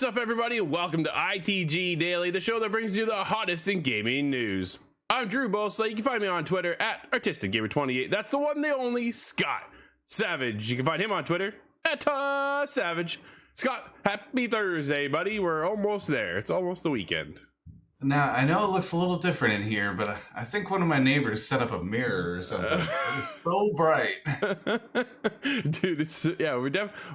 What's up, everybody? Welcome to ITG Daily, the show that brings you the hottest in gaming news. I'm Drew Bosley. You can find me on Twitter at ArtisticGamer28. That's the one, the only Scott Savage. You can find him on Twitter at Savage. Scott, happy Thursday, buddy. We're almost there. It's almost the weekend. Now, I know it looks a little different in here, but I think one of my neighbors set up a mirror or something. It's so bright. Dude,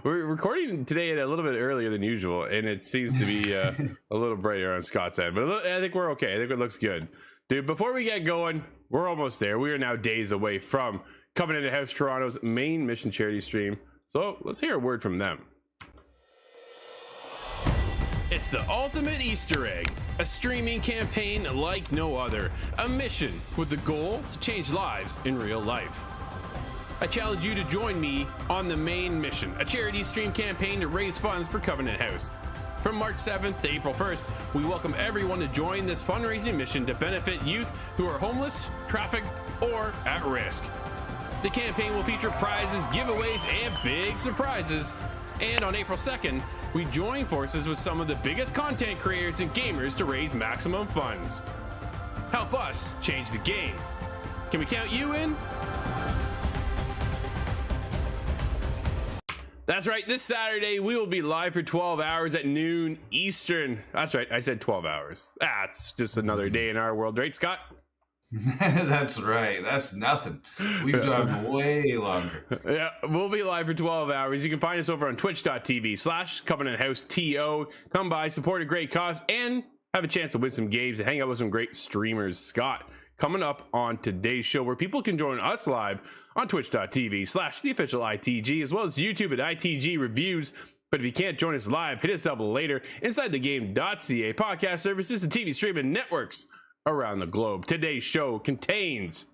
we're recording today a little bit earlier than usual, and it seems to be a little brighter on Scott's end, but I think we're okay. I think it looks good. Dude, before we get going, we're almost there. We are now days away from Covenant House Toronto's main mission charity stream. So let's hear a word from them. It's the ultimate Easter egg, a streaming campaign like no other, a mission with the goal to change lives in real life. I challenge you to join me on the main mission, a charity stream campaign to raise funds for Covenant House. From March 7th to April 1st, we welcome everyone to join this fundraising mission to benefit youth who are homeless, trafficked, or at risk. The campaign will feature prizes, giveaways, and big surprises. And on April 2nd, we join forces with some of the biggest content creators and gamers to raise maximum funds. Help us change the game. Can we count you in? That's right, this Saturday we will be live for 12 hours at noon Eastern. That's right, I said 12 hours. That's just another day in our world, right, Scott? That's right, that's nothing. We've done way longer. Yeah, we'll be live for 12 hours. You can find us over on twitch.tv/CovenantHouseTO. Come by, support a great cause, and have a chance to win some games and hang out with some great streamers. Scott, coming up on today's show, where people can join us live on twitch.tv/theofficial ITG, as well as YouTube at ITG Reviews. But if you can't join us live, hit us up later inside the game.ca, podcast services and TV streaming networks around the globe. Today's show contains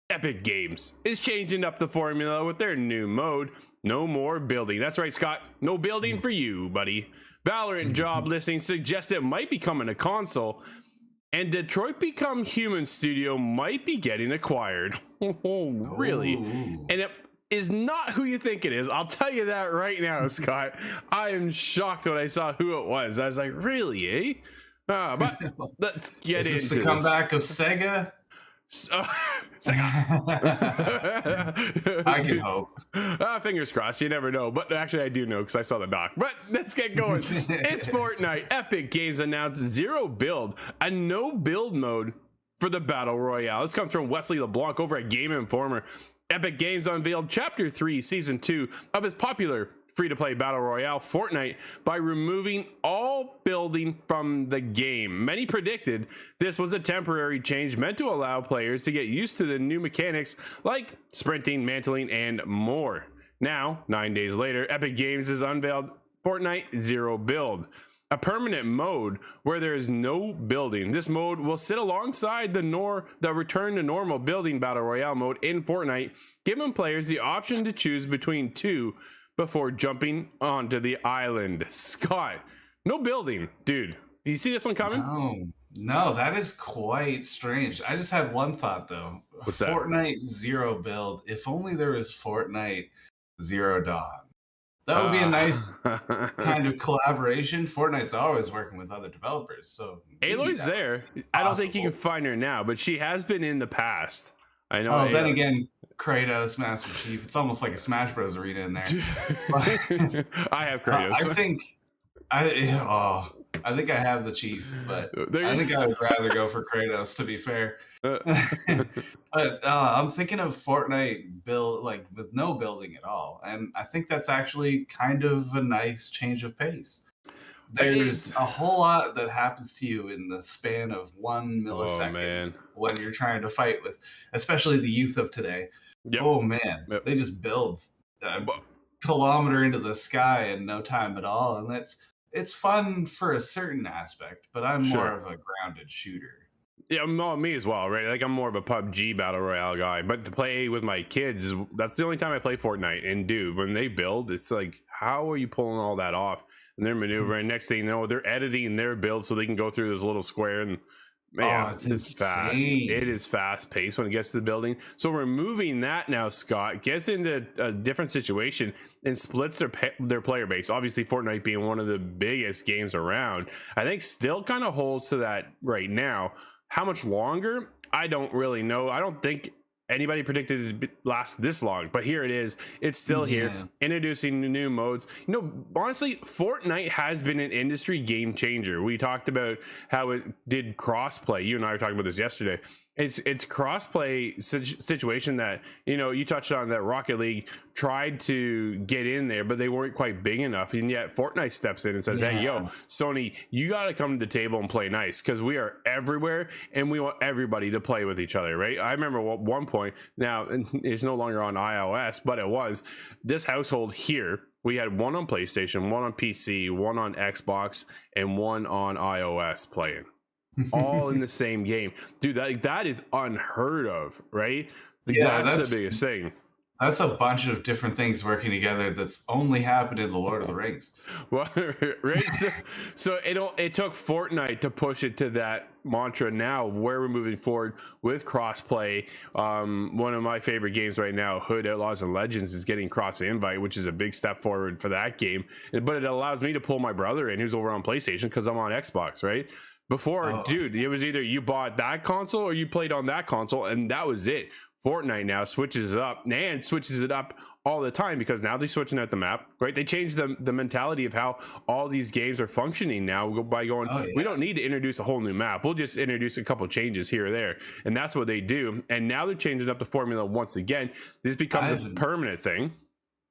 Epic Games is changing up the formula with their new mode. No more building. That's right, Scott. No building for you, buddy. Valorant job listings suggest it might be coming to console. And Detroit Become Human Studio might be getting acquired. Oh, really? Ooh. And it is not who you think it is. I'll tell you that right now, Scott. I am shocked when I saw who it was. I was like, really, eh? But let's get into this. Is the comeback of Sega? Sega. I can hope. Fingers crossed. You never know. But actually, I do know because I saw the doc. But let's get going. It's Fortnite. Epic Games announced Zero Build, a no build mode for the Battle Royale. This comes from Wesley LeBlanc over at Game Informer. Epic Games unveiled Chapter 3, Season 2 of its popular free-to-play Battle Royale, Fortnite, by removing all building from the game. Many predicted this was a temporary change meant to allow players to get used to the new mechanics like sprinting, mantling, and more. Now, 9 days later, Epic Games has unveiled Fortnite Zero Build, a permanent mode where there is no building. This mode will sit alongside the return to normal building Battle Royale mode in Fortnite, giving players the option to choose between two before jumping onto the island. Scott, no building, dude. Do you see this one coming? No, that is quite strange. I just had one thought though. What's that? Fortnite Zero Build. If only there was Fortnite Zero Dawn. That would be a nice kind of collaboration. Fortnite's always working with other developers, so Aloy's there. I don't think you can find her now, but she has been in the past. I know. Oh, then again, Kratos, Master Chief. It's almost like a Smash Bros. Arena in there. I have Kratos. I think I have the Chief, but I think I would rather go for Kratos, to be fair. But I'm thinking of Fortnite build like with no building at all, and I think that's actually kind of a nice change of pace. There's a whole lot that happens to you in the span of 1 millisecond when you're trying to fight with, especially the youth of today. Yep. Oh man, they just build a kilometer into the sky in no time at all, and it's fun for a certain aspect. But I'm more of a grounded shooter. Yeah, me as well, right? Like I'm more of a PUBG Battle Royale guy, but to play with my kids, that's the only time I play Fortnite. And dude, when they build, it's like, how are you pulling all that off? And they're maneuvering. Next thing you know, they're editing their build so they can go through this little square. And man, it's fast. It is fast paced when it gets to the building. So removing that now, Scott, gets into a different situation and splits their player base. Obviously, Fortnite being one of the biggest games around, I think still kind of holds to that right now. How much longer? I don't really know. I don't think anybody predicted it would last this long, but here it is. It's still here, introducing new modes. You know, honestly, Fortnite has been an industry game changer. We talked about how it did crossplay. You and I were talking about this yesterday. It's crossplay situation that, you know, you touched on, that Rocket League tried to get in there, but they weren't quite big enough. And yet Fortnite steps in and says, hey, yo, Sony, you got to come to the table and play nice, because we are everywhere and we want everybody to play with each other, right? I remember at one point, now it's no longer on iOS, but it was this household here. We had one on PlayStation, one on PC, one on Xbox, and one on iOS playing. All in the same game, dude. That is unheard of, right? That's the biggest thing. That's a bunch of different things working together that's only happened in the Lord of the Rings. Well, right. So it took Fortnite to push it to that mantra now, where we're moving forward with crossplay. One of my favorite games right now, Hood Outlaws and Legends, is getting cross invite, which is a big step forward for that game. But it allows me to pull my brother in who's over on PlayStation, because I'm on Xbox, right? Before, dude, it was either you bought that console or you played on that console, and that was it. Fortnite now switches it up, and switches it up all the time, because now they're switching out the map, right? They changed the mentality of how all these games are functioning now by going, we don't need to introduce a whole new map. We'll just introduce a couple changes here or there. And that's what they do. And now they're changing up the formula once again. This becomes a permanent thing.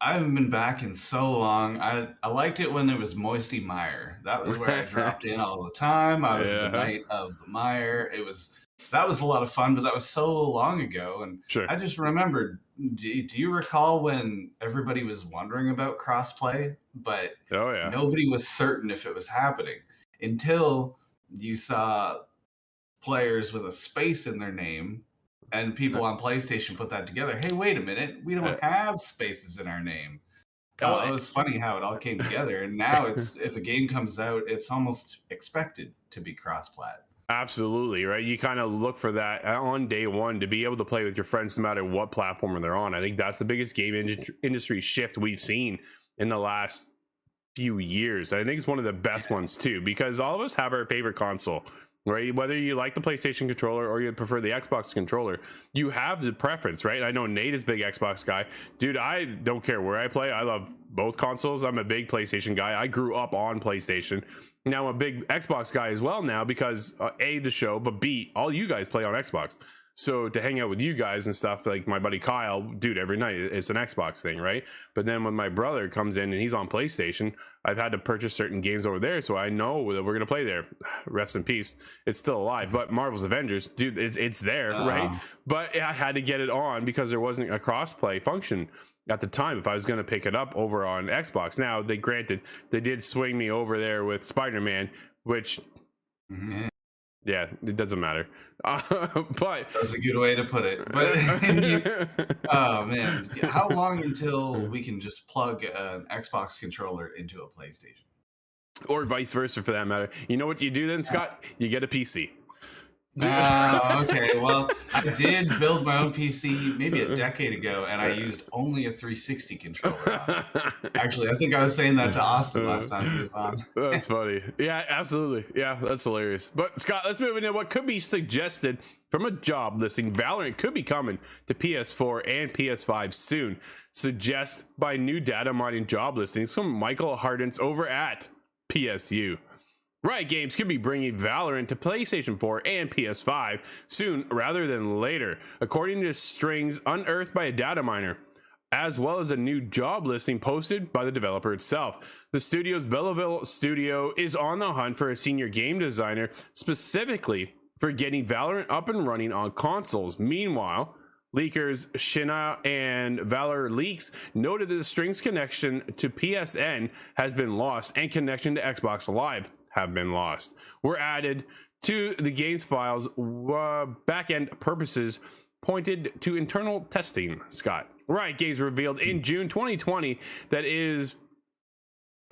I haven't been back in so long. I liked it when it was Moisty Mire. That was where I dropped in all the time. I was the knight of the mire. That was a lot of fun, but that was so long ago. And I just remembered, do you recall when everybody was wondering about crossplay, but nobody was certain if it was happening until you saw players with a space in their name, and people on PlayStation put that together. Hey, wait a minute. We don't have spaces in our name. It was funny how it all came together. And now if a game comes out, it's almost expected to be cross-plat. Absolutely, right? You kind of look for that on day one to be able to play with your friends no matter what platform they're on. I think that's the biggest game industry shift we've seen in the last few years. I think it's one of the best ones too, because all of us have our favorite console, right? Whether you like the PlayStation controller or you prefer the Xbox controller, you have the preference, right? I know Nate is a big Xbox guy. Dude, I don't care where I play. I love both consoles. I'm a big PlayStation guy. I grew up on PlayStation. Now I'm a big Xbox guy as well now, because A, the show, but B, all you guys play on Xbox. So to hang out with you guys and stuff, like my buddy Kyle, dude, every night it's an Xbox thing, right? But then when my brother comes in and he's on PlayStation, I've had to purchase certain games over there, so I know that we're gonna play there. Rest in peace. It's still alive, but Marvel's Avengers, dude, it's there, right? But I had to get it on because there wasn't a cross-play function at the time if I was gonna pick it up over on Xbox. Now, they did swing me over there with Spider-Man, which yeah, it doesn't matter. But that's a good way to put it. But oh man, how long until we can just plug an Xbox controller into a PlayStation, or vice versa for that matter? You know what you do then, Scott? You get a PC. Okay. Well, I did build my own PC maybe a decade ago, and I used only a 360 controller. Actually, I think I was saying that to Austin last time he was on. That's funny. Yeah, absolutely. Yeah, that's hilarious. But Scott, let's move into what could be suggested from a job listing. Valorant could be coming to PS4 and PS5 soon, suggest by new data mining job listings from Michael Hardens over at PSU. Riot Games could be bringing Valorant to PlayStation 4 and PS5 soon rather than later, according to strings unearthed by a data miner, as well as a new job listing posted by the developer itself. The studio's Belleville studio is on the hunt for a senior game designer, specifically for getting Valorant up and running on consoles. Meanwhile, leakers Shina and Valor Leaks noted that the strings connection to PSN has been lost and connection to Xbox Live have been lost. Were added to the game's files back-end purposes pointed to internal testing. Scott, Riot Games revealed in June 2020 that it is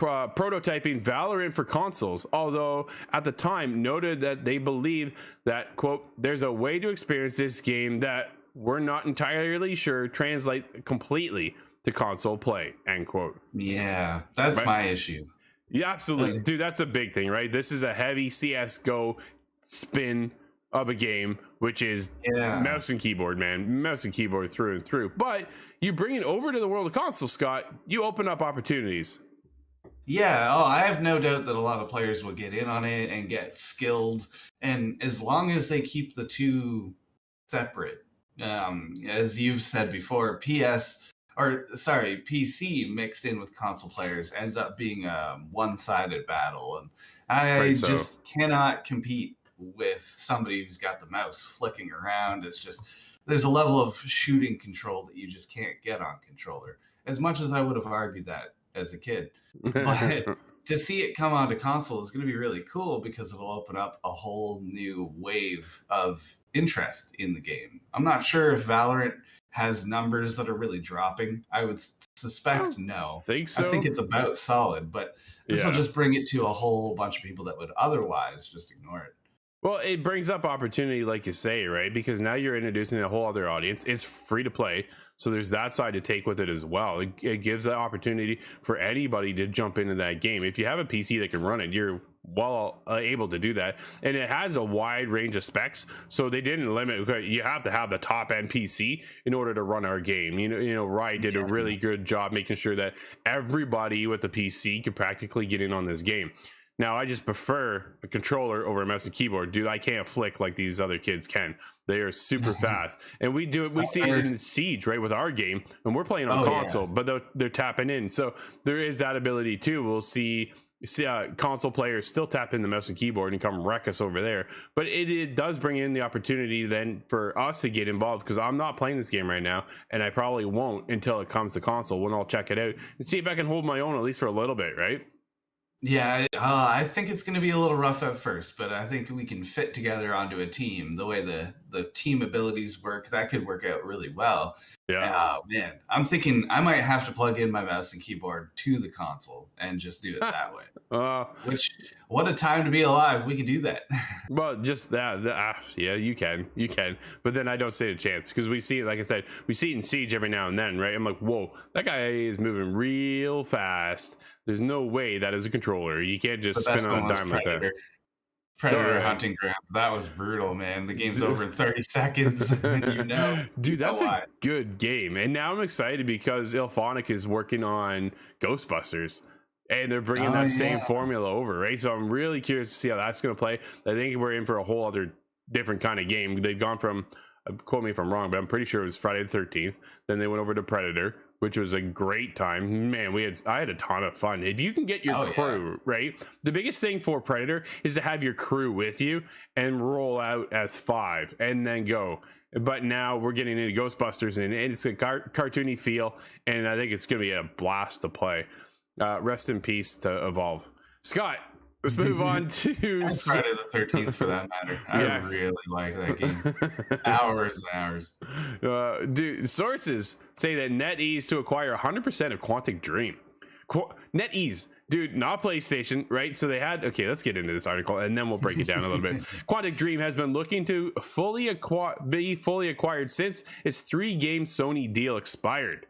prototyping Valorant for consoles, although at the time noted that they believe that, quote, there's a way to experience this game that we're not entirely sure translate completely to console play, end quote. Yeah, that's my issue. Yeah, absolutely. Dude, that's a big thing, right? This is a heavy CSGO spin of a game, which is mouse and keyboard, man. Mouse and keyboard through and through. But you bring it over to the world of console, Scott, you open up opportunities. Yeah, I have no doubt that a lot of players will get in on it and get skilled. And as long as they keep the two separate. As you've said before, PC mixed in with console players ends up being a one-sided battle, and I just cannot compete with somebody who's got the mouse flicking around. It's just there's a level of shooting control that you just can't get on controller. As much as I would have argued that as a kid, but to see it come onto console is going to be really cool because it'll open up a whole new wave of interest in the game. I'm not sure if Valorant has numbers that are really dropping. I would suspect no. Think so? I think it's about solid, but this will just bring it to a whole bunch of people that would otherwise just ignore it. Well, it brings up opportunity, like you say, right? Because now you're introducing a whole other audience. It's free to play, so there's that side to take with it as well. It gives the opportunity for anybody to jump into that game. If you have a PC that can run it, you're well able to do that, and it has a wide range of specs, so they didn't limit. You have to have the top end PC in order to run our game. Riot did a really good job making sure that everybody with a PC could practically get in on this game. Now, I just prefer a controller over a mouse and keyboard. Dude, I can't flick like these other kids can. They are super fast. And we do it. We see it in Siege, right, with our game. And we're playing on console, but they're tapping in. So there is that ability, too. We'll see console players still tap in the mouse and keyboard and come wreck us over there. But it does bring in the opportunity then for us to get involved, because I'm not playing this game right now, and I probably won't until it comes to console, when I'll check it out and see if I can hold my own at least for a little bit, right? Yeah, I think it's going to be a little rough at first, but I think we can fit together onto a team. The way the team abilities work, that could work out really well. Yeah. Man, I'm thinking I might have to plug in my mouse and keyboard to the console and just do it that way. What a time to be alive. We could do that. Well, just that. Yeah, you can. But then I don't stand a chance, because we see it, like I said, we see it in Siege every now and then, right? I'm like, whoa, that guy is moving real fast. There's no way that is a controller. You can't just spin on a dime like that. Predator Hunting Grounds. That was brutal, man. The game's over in 30 seconds. Dude, that's a good game. And now I'm excited because Ilphonic is working on Ghostbusters, and they're bringing that same formula over, right? So I'm really curious to see how that's going to play. I think we're in for a whole other different kind of game. They've gone from, quote me if I'm wrong, but I'm pretty sure it was Friday the 13th. Then they went over to Predator, which was a great time. Man, I had a ton of fun. If you can get your crew, right? The biggest thing for Predator is to have your crew with you and roll out as 5 and then go. But now we're getting into Ghostbusters, and it's a cartoony feel, and I think it's going to be a blast to play. Rest in peace to Evolve. Scott, let's move on to Friday the 13th for that matter. I really like that game. Hours and hours. Dude, sources say that NetEase to acquire 100% of Quantic Dream. NetEase, dude, not PlayStation, right? So they had, let's get into this article and then we'll break it down a little bit. Quantic Dream has been looking to be fully acquired since its 3-game Sony deal expired.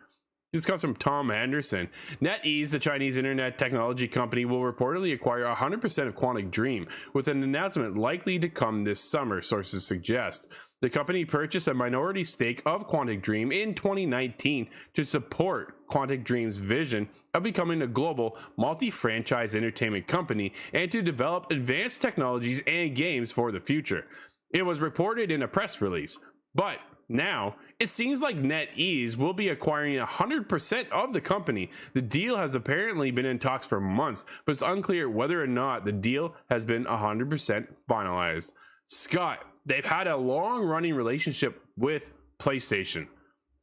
This comes from Tom Anderson. NetEase, the Chinese internet technology company, will reportedly acquire 100% of Quantic Dream, with an announcement likely to come this summer, sources suggest. The company purchased a minority stake of Quantic Dream in 2019 to support Quantic Dream's vision of becoming a global multi-franchise entertainment company and to develop advanced technologies and games for the future. It was reported in a press release, but now, it seems like NetEase will be acquiring 100% of the company. The deal has apparently been in talks for months, but it's unclear whether or not the deal has been 100% finalized. Scott, they've had a long-running relationship with PlayStation,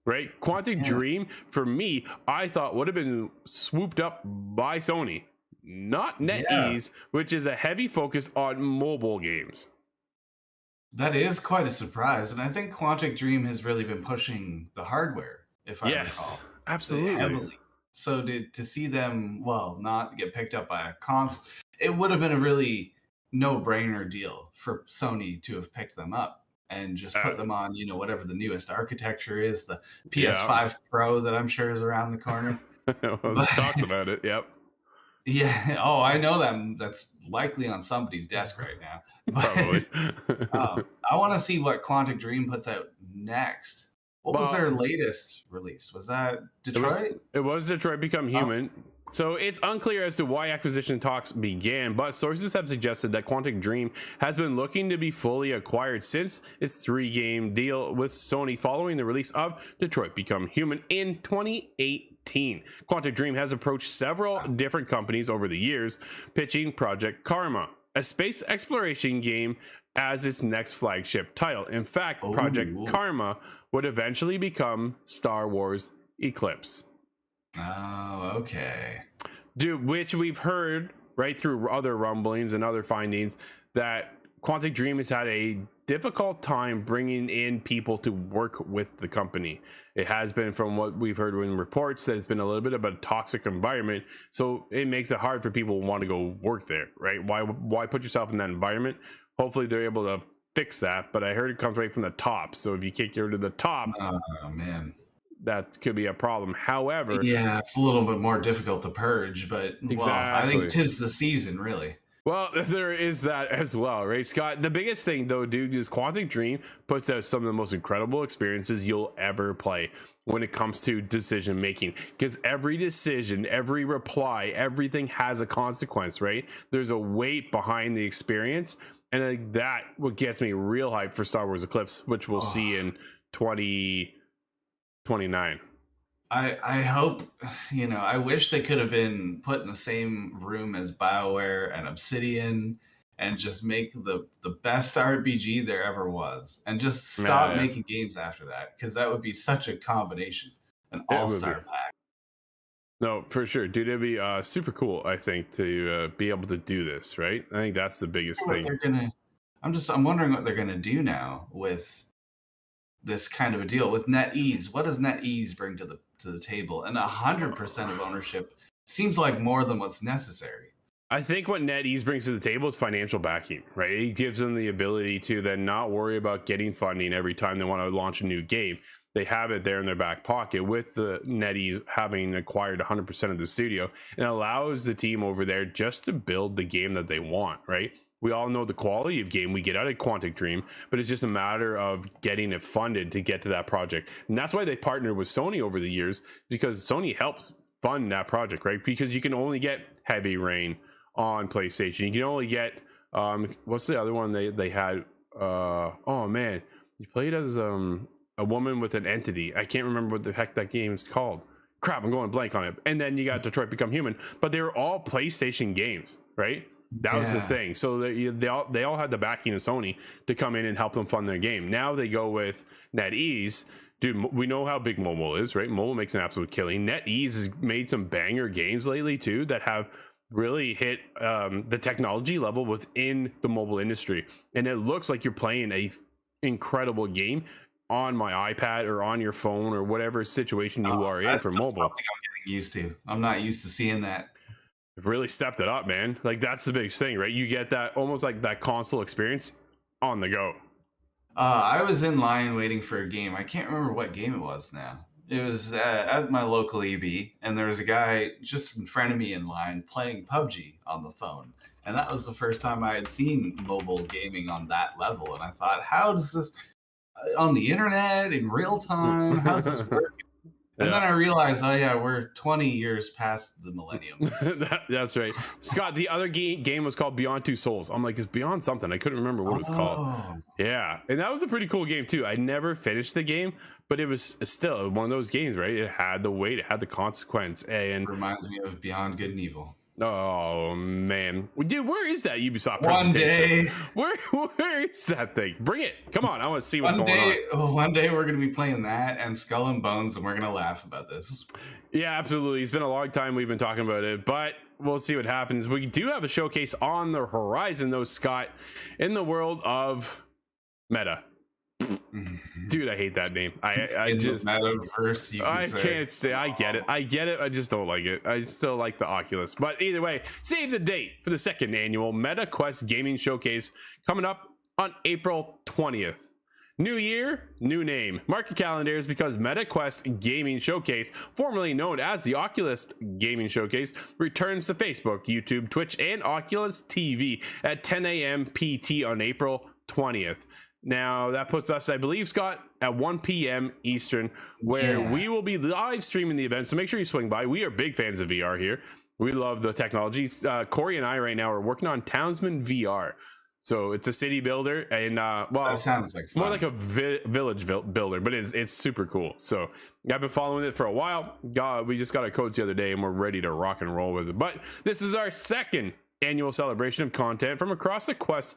right? Quantic Dream, for me, I thought would have been swooped up by Sony, not NetEase, which is a heavy focus on mobile games. That is quite a surprise, and I think Quantic Dream has really been pushing the hardware, if I recall. Absolutely. Heavily. So to see them, not get picked up by a console, it would have been a really no-brainer deal for Sony to have picked them up and just put them on, whatever the newest architecture is, the PS5 Pro that I'm sure is around the corner. Talks about it, yep. Yeah. Oh, I know that. That's likely on somebody's desk right now. But, probably. I want to see what Quantic Dream puts out next. What was their latest release? Was that Detroit? It was Detroit Become Human. So it's unclear as to why acquisition talks began, but sources have suggested that Quantic Dream has been looking to be fully acquired since its 3-game deal with Sony following the release of Detroit Become Human in 2018. Quantic Dream has approached several different companies over the years, pitching Project Karma, a space exploration game, as its next flagship title. In fact, Project Karma would eventually become Star Wars Eclipse. Oh, okay. Dude, which we've heard right through other rumblings and other findings that Quantic Dream has had a difficult time bringing in people to work with the company. It has been, from what we've heard in reports, that it's been a little bit of a toxic environment. So it makes it hard for people who want to go work there, right? Why put yourself in that environment? Hopefully they're able to fix that, but I heard it comes right from the top. So if you kick it to the top, oh man, that could be a problem. However, yeah, it's a little bit more difficult to purge, but exactly. Well, I think 'tis the season, really. Well, there is that as well, right, Scott? The biggest thing, though, dude, is Quantic Dream puts out some of the most incredible experiences you'll ever play when it comes to decision making, because every decision, every reply, everything has a consequence, right? There's a weight behind the experience, and like that what gets me real hyped for Star Wars Eclipse, which we'll see in 2029. I hope, I wish they could have been put in the same room as BioWare and Obsidian and just make the best RPG there ever was, and just stop making games after that, because that would be such a combination, an all-star pack. No, for sure, dude. It'd be super cool, I think, to be able to do this, right? I think that's the biggest thing. I'm wondering what they're gonna do now with this kind of a deal with NetEase. What does NetEase bring to the table? And 100% of ownership seems like more than what's necessary. I think what NetEase brings to the table is financial backing, right? It gives them the ability to then not worry about getting funding every time they want to launch a new game. They have it there in their back pocket, with the NetEase having acquired 100% of the studio, and allows the team over there just to build the game that they want, right? We all know the quality of game we get out of Quantic Dream, but it's just a matter of getting it funded to get to that project. And that's why they partnered with Sony over the years, because Sony helps fund that project, right? Because you can only get Heavy Rain on PlayStation. You can only get, what's the other one they had? Oh man, you played as a woman with an entity. I can't remember what the heck that game is called. Crap, I'm going blank on it. And then you got Detroit Become Human, but they were all PlayStation games, right? That was the thing. So they all had the backing of Sony to come in and help them fund their game. Now they go with NetEase. Dude, we know how big mobile is, right? Mobile makes an absolute killing. NetEase has made some banger games lately too that have really hit the technology level within the mobile industry. And it looks like you're playing a incredible game on my iPad or on your phone or whatever situation you are in for mobile. Something I'm getting used to. I'm not used to seeing that. Really stepped it up, man. Like, that's the biggest thing, right? You get that almost like that console experience on the go. I was in line waiting for a game. I can't remember what game it was now. It was at my local EB, and there was a guy just in front of me in line playing PUBG on the phone. And that was the first time I had seen mobile gaming on that level. And I thought, how does this, on the internet, in real time, how's this work? And then I realized, oh yeah, we're 20 years past the millennium. That's right. Scott, the other game was called Beyond Two Souls. I'm like, it's Beyond something. I couldn't remember what it was called. Yeah. And that was a pretty cool game too. I never finished the game, but it was still one of those games, right? It had the weight, it had the consequence. And it reminds me of Beyond Good and Evil. Oh man, dude, where is that Ubisoft presentation? One day, where is that thing? Bring it! Come on, I want to see what's going on. One day we're gonna be playing that and Skull and Bones, and we're gonna laugh about this. Yeah, absolutely. It's been a long time we've been talking about it, but we'll see what happens. We do have a showcase on the horizon, though, Scott, in the world of Meta. Dude, I hate that name. I just metaverse. Can't stay. I get it. I just don't like it. I still like the Oculus. But either way, save the date for the second annual Meta Quest Gaming Showcase coming up on April 20th. New year, new name. Mark your calendars, because Meta Quest Gaming Showcase, formerly known as the Oculus Gaming Showcase, returns to Facebook, YouTube, Twitch, and Oculus TV at 10 a.m. PT on April 20th. Now that puts us, I believe, Scott, at 1 p.m. Eastern, where we will be live streaming the event. So make sure you swing by. We are big fans of VR here. We love the technology. Corey and I right now are working on Townsman VR. So it's a city builder, and well, that sounds like it's more like a village builder, but it's super cool. So I've been following it for a while. We just got our codes the other day, and we're ready to rock and roll with it. But this is our second annual celebration of content from across the Quest.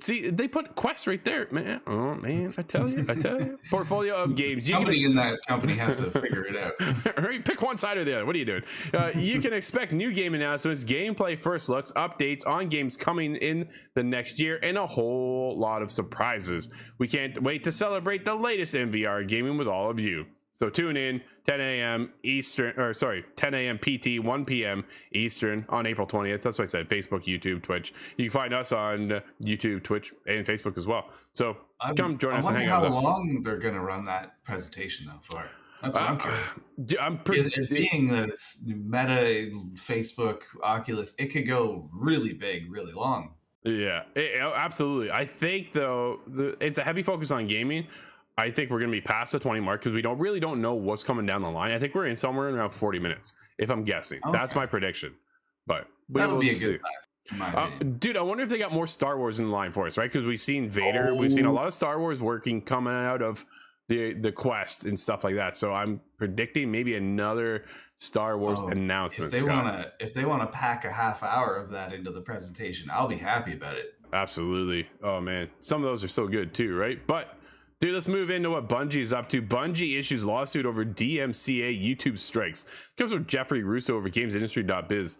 See, they put Quest right there, man. Oh man, I tell you, portfolio of games. Somebody in that company has to figure it out. Right, pick one side or the other. What are you doing? You can expect new game announcements, gameplay first looks, updates on games coming in the next year, and a whole lot of surprises. We can't wait to celebrate the latest in VR gaming with all of you. So tune in 10 a.m. Eastern, or sorry, 10 a.m. PT, 1 p.m. Eastern on April 20th. That's what I said. Facebook, YouTube, Twitch. You can find us on YouTube, Twitch, and Facebook as well. So come join us and hang out with us. How long they're going to run that presentation though for? That's what I'm curious. It being that it's Meta, Facebook, Oculus, it could go really big, really long. Yeah, absolutely. I think though it's a heavy focus on gaming. I think we're going to be past the 20 mark because we don't know what's coming down the line. I think we're in somewhere around 40 minutes, if I'm guessing. Okay. That's my prediction. But that'll be a good size. Dude, I wonder if they got more Star Wars in line for us, right? Because we've seen Vader, we've seen a lot of Star Wars coming out of the Quest and stuff like that. So I'm predicting maybe another Star Wars announcement. If they want to pack a half hour of that into the presentation, I'll be happy about it. Absolutely. Oh man, some of those are so good too, right? But dude, let's move into what Bungie is up to. Bungie issues lawsuit over DMCA YouTube strikes. Comes from Jeffrey Russo over GamesIndustry.biz.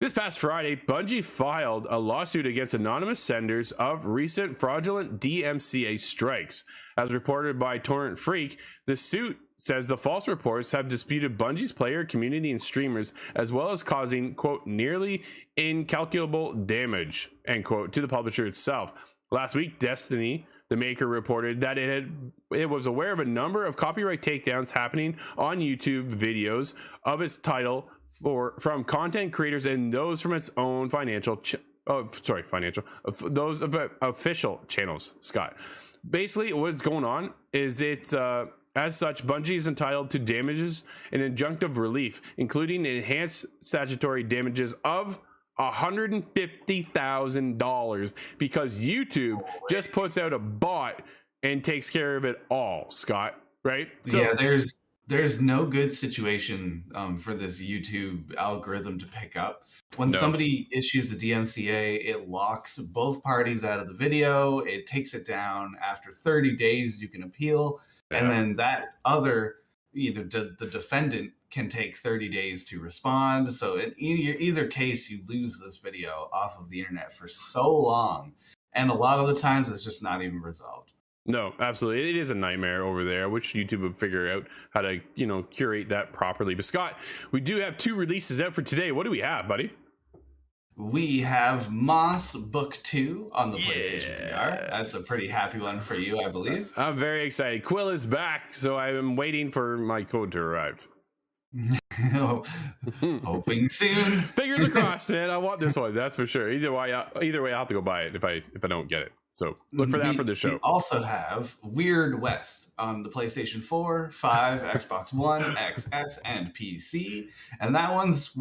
This past Friday, Bungie filed a lawsuit against anonymous senders of recent fraudulent DMCA strikes. As reported by Torrent Freak, the suit says the false reports have disputed Bungie's player community and streamers, as well as causing, quote, nearly incalculable damage, end quote, to the publisher itself. Last week, Destiny, the maker, reported that it was aware of a number of copyright takedowns happening on YouTube videos of its title from content creators and those from its own official channels. Scott, basically what's going on is it's as such, Bungie is entitled to damages and injunctive relief, including enhanced statutory damages of $150,000 because YouTube just puts out a bot and takes care of it all, Scott, right? So yeah, there's no good situation for this YouTube algorithm to pick up. When somebody issues a DMCA, it locks both parties out of the video. It takes it down. After 30 days, you can appeal. Yeah. And then that other, the defendant can take 30 days to respond. So in either case, you lose this video off of the internet for so long. And a lot of the times it's just not even resolved. No, absolutely. It is a nightmare over there. I wish YouTube would figure out how to, curate that properly. But Scott, we do have 2 releases out for today. What do we have, buddy? We have Moss Book 2 on the PlayStation VR. That's a pretty happy one for you, I believe. I'm very excited. Quill is back, so I'm waiting for my code to arrive. Hoping soon. Fingers crossed, man. I want this one. That's for sure. Either way, I'll have to go buy it if I don't get it. So look for that for the show. We also have Weird West on the PlayStation 4, 5, Xbox One, XS, and PC. And that one's,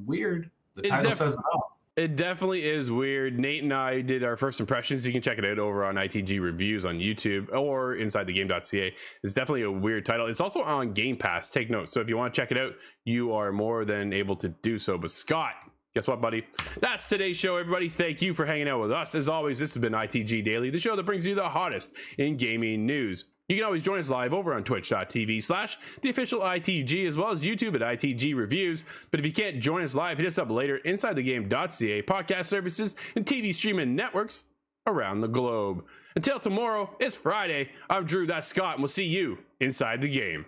weird. The title says it all. It definitely is weird. Nate and I did our first impressions. You can check it out over on ITG Reviews on YouTube or InsideTheGame.ca. It's definitely a weird title. It's also on Game Pass. Take note. So if you want to check it out, you are more than able to do so. But Scott, guess what, buddy? That's today's show, everybody. Thank you for hanging out with us. As always, this has been ITG Daily, the show that brings you the hottest in gaming news. You can always join us live over on twitch.tv/theofficial ITG, as well as YouTube at ITG Reviews. But if you can't join us live, hit us up later inside thegame.ca, podcast services, and TV streaming networks around the globe. Until tomorrow, it's Friday. I'm Drew, that's Scott, and we'll see you inside the game.